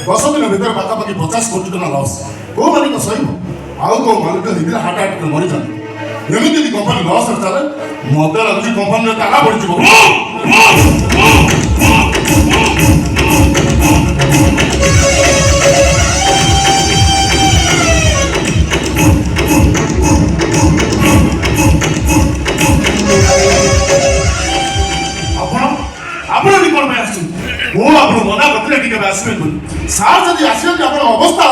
10 दिन भीतर पाखापाखि 50 कोटी टका लस को मालिक सही आउ को मालिक धीरे हार्ट अटैक मरी जाते एमती यदि कंपनी लस चले मत लगुच कंपनी ताला पड़ मना करते टिके आसबे सार जदि आसबे अपन अवस्था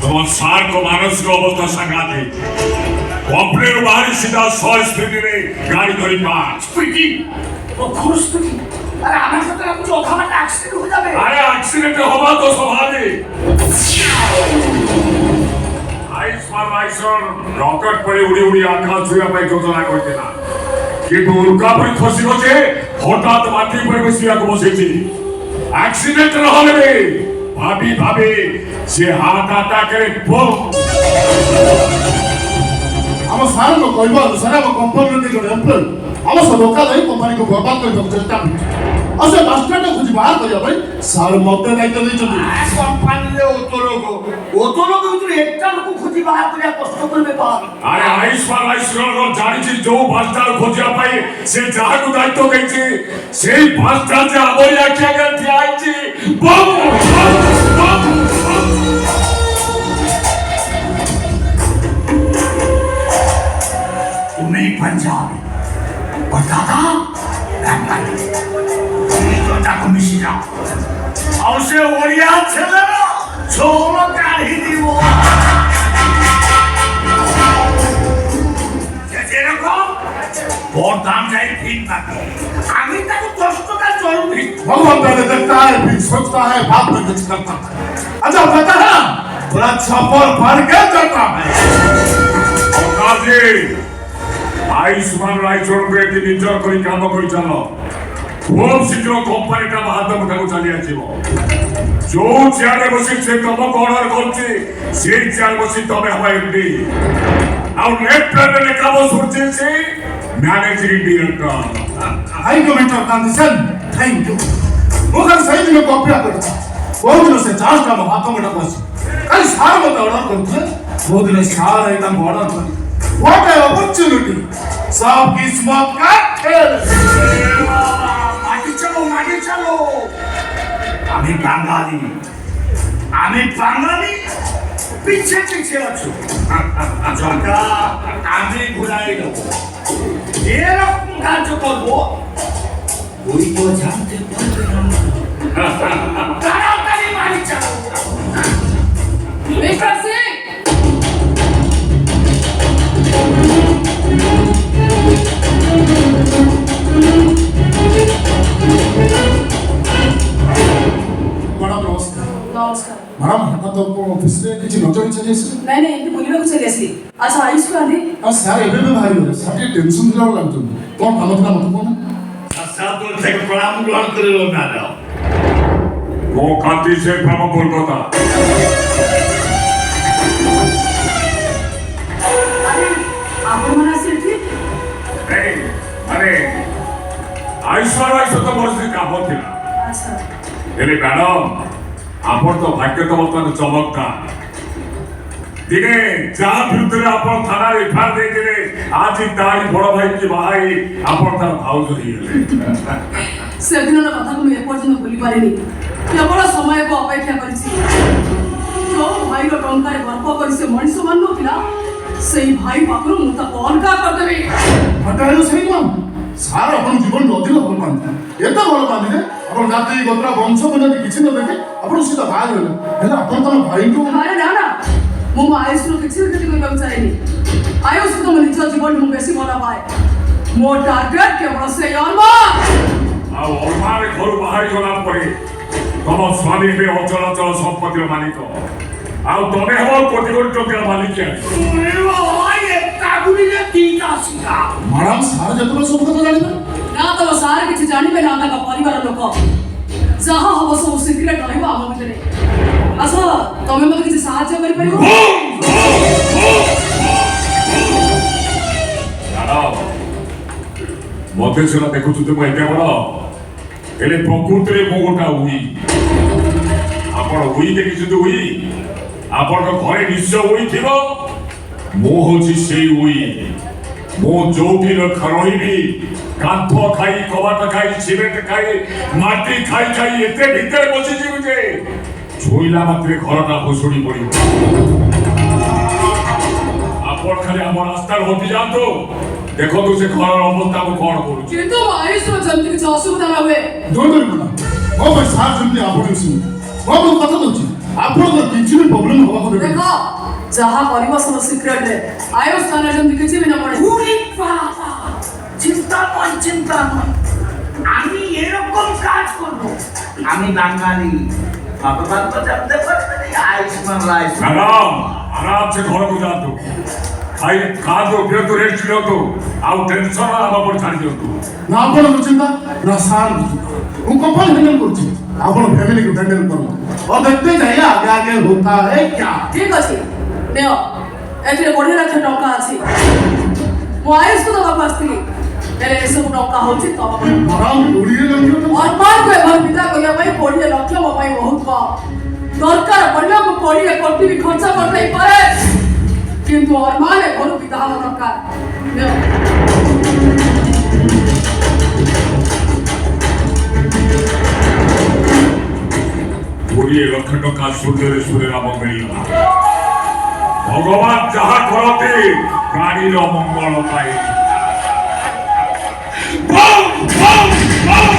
তোমার সার को मानसिक अवस्था संघाते कॉम्प्लेन बाहरी सीधा 100 स्पीड में गाड़ी धरी पास स्पीडिंग ও খুব স্পীডিং আরে আমার সাথে আপনি অথামাটা অ্যাক্সিডেন্ট হয়ে যাবে আরে অ্যাক্সিডেন্ট হবা তো স্বাভাবিক আইস ফার্মাইসর রকেট পরে উড়ি উড়ি আকাশ ছুঁয়া পাই যোজনা করতে না কিন্তু উল্কা পরে খসি গছে হঠাৎ মাটি পরে বসিয়াকে বসেছি অ্যাক্সিডেন্ট নহলে ভাবি ভাবি সে হার্ট অ্যাটাকের বম हम सार को कहबा सारा कंपनी के एम्प्लॉय हम सब लोका दे कंपनी को बर्बाद कर दो चेष्टा असे मास्टर को कुछ बाहर करिया भाई सार मते दायित्व दै छथि कंपनी ले ओतो लोग ভিতরে একটা লোক খুঁজি বাহার করিয়া কষ্ট করবে পার আরে আইস ফার্মাইসর জানিছি जो বাস্টার খোঁজা পাই সে যাহাকু দায়িত্ব দেইছে সেই বাস্টার যে আবইয়া কে গেছে আইছি বম तुम्हें पंजाबी और दादा बंगाली ये तो डाकू मिश्रा और से ओडिया चले छोड़ो काढ़ी दीवो जैसे रखो और दाम जाए ठीक बाकी आगे तक दोस्तों का जोड़ भी भगवान पहले देखता है फिर सोचता है बाप में कुछ करता है अच्छा पता है पूरा छप्पर भर के जाता है কাজে আইসমান রায়চরণকে একটি নির্জর করে কাম করে চালো খুব শীঘ্র কোম্পানিটা মাধ্যমটাকে চালিয়ে আসিব जो চেয়ারে বসে সে তমক অর্ডার করছে সেই চেয়ার বসে তবে হবে এমডি আর নেট প্ল্যানে কাম করছে সে ম্যানেজিং ডিরেক্টর हाई कमेंटर कंडीशन थैंक यू वो कर सही दिन को अप्लाई कर वो दिन से चार्ज का हाथों में डाल कल सार मत ऑर्डर करते वो दिन सार एकदम ऑर्डर कर व्हाट ए अपॉर्चुनिटी सब किस्मत का खेल माटी चलो আমি বাঙালি পিছে পিছে আছো জগা আমি ঘুরাই দেবো এরকম কাজ করবো ওই তো জানতে পারবে না তাড়াতাড়ি বাড়ি চলো মিস্টার সিং नमस्कार मैडम हटा तो ऑफिस से किसी नजर चले से नहीं एंटी बुलिबा को चली आसली अच्छा आयुष को आंधी और सारे एबे में भारी हो सारे टेंशन दिला लागतो कोन काम था मत कोन सब तो tek प्रणाम ग्रहण करे लो मैडम वो कांति से भ्रम कोलकाता अरे आप मना से ठीक अरे आईश्वराय तो बरसे काम थिला अच्छा एले मैडम आपन तो भाग्य तो बर्तमान चमत्कार दिने जहाँ विरुद्ध आपन थाना एफआईआर देथिले आज तारी बड़ भाई की भाई आपन तार भाउज हिले से दिन कथा को मैं एपर्यंत भूली पारिनी केवल समय को अपेक्षा करिछि जो भाई रो टंकार गर्व करिसे मଣିଷ मान नथिला सेही भाई पाखरो मु ता अलगा कर देबे हटायो सही कोन सार अपन जीवन अधिक भल पानी एत भल पानी रे अपन जाति गोत्र वंश बने किछि न देखे अपन सीधा भाग गेल हेला अपन तम भाई को अरे ना ना मु आयुष रो किछि कति करबा चाहेनी आयुष तो निज जीवन मु बेसी भला पाए मो टार्गेट केवल से अरमा आ ओरमारे घर बाहर गला परे तम स्वामी बे अचल अचल संपत्ति मालिक आ तमे हो कोटी कोटी टका मालिक मैडम सार जतरो सब कथा जानि ना तो सार किछि जानिबे ना का परिवार लोक जहा हबो सब सिक्रेट रहइबो हम भितरे अच्छा तमे मते किछि सहायता करि परिबो मते छला देखु तुते मैं एके बड़ ହେଲେ ପ୍ରକୃତିରେ ମୁଁ ଗୋଟା ଉଇ। ଆପଣ ଉଇ ଦେଖିଛନ୍ତି ଉଇ? ଆପଣଙ୍କ ଘରେ ନିଶ୍ଚୟ ଉଇ ଥିବ। ମୁଁ ହଉଛି ସେଇ ଉଇ। ମୁଁ ଯୋଉଠି ରହିବି କାନ୍ଥ ଖାଇ କବାଟ ଖାଇ ସିମେଣ୍ଟ ଖାଇ ମାଟି ଖାଇ ଖାଇ ଏତେ ଭିତରେ ବସିଯିବି ଯେ ଛୁଇଁଲା ମାତ୍ରେ ଘରଟା ଭୁଷୁଡ଼ି ପଡ଼ିବ। ଆପଣ ଖାଲି ଆମ ରାସ୍ତାରେ ହଟି ଯାଆନ୍ତୁ, ଦେଖନ୍ତୁ ସେ ଘରର ଅବସ୍ଥା ମୁଁ କଣ କରୁଛି। କିନ୍ତୁ ଆୟୁଷର ଯେମିତି କିଛି ଅସୁବିଧା ନ ହୁଏ। ମୋ ପାଇଁ ସାର୍ ଯେମିତି ଆପଣ ମୋ କଥା ଦଉଛି ଆପଣଙ୍କର କିଛି ବି ପ୍ରୋବ୍ଲେମ ହବାକୁ ଦେବେ। ଦେଖ যাহা করিব সব সিক্রেটে আয়ুষ কানে যেমন কিছু বি না পড়ে। উরি বাবা, চিন্তা নয়। আমি এরকম কাজ করব। আমি বাঙালি, ভগবান তো জানতে পারবে না আয়ুষ্মান রায়। ম্যাডাম आराम से घर को जातु खाई खा दो फिर तो रेस्ट लो तो आउ टेंशन आबा पर छाड़ दियो तू ना आपण चिंता ना सार હું कंपनी हैंडल करू छी आपण फैमिली को हैंडल करू और देखते जाइए आगे आगे होता है क्या। ঠিক আছে নেও এতে বড় রাখে টকা আছে মো আয়ুষ তো বাবা আসছিলি এলে এসব টকা হচ্ছে তো आराम उड़िए लगियो तो অর্পণ করে ঘর বিদা করিয়া পাই 20 লক্ষ ମୋ ପାଇଁ ବହୁତ কম দরকার পড়লে ମୁଁ 20 কোটি ବି খরচ করতেই পারে কিন্তু অরমানে ঘর বিদা হওয়া দরকার নেও। 20 লক্ষ টাকা সুরে নাম মিলিগলা। ভগবান যাহা করতে প্রাণীর মঙ্গল পাই।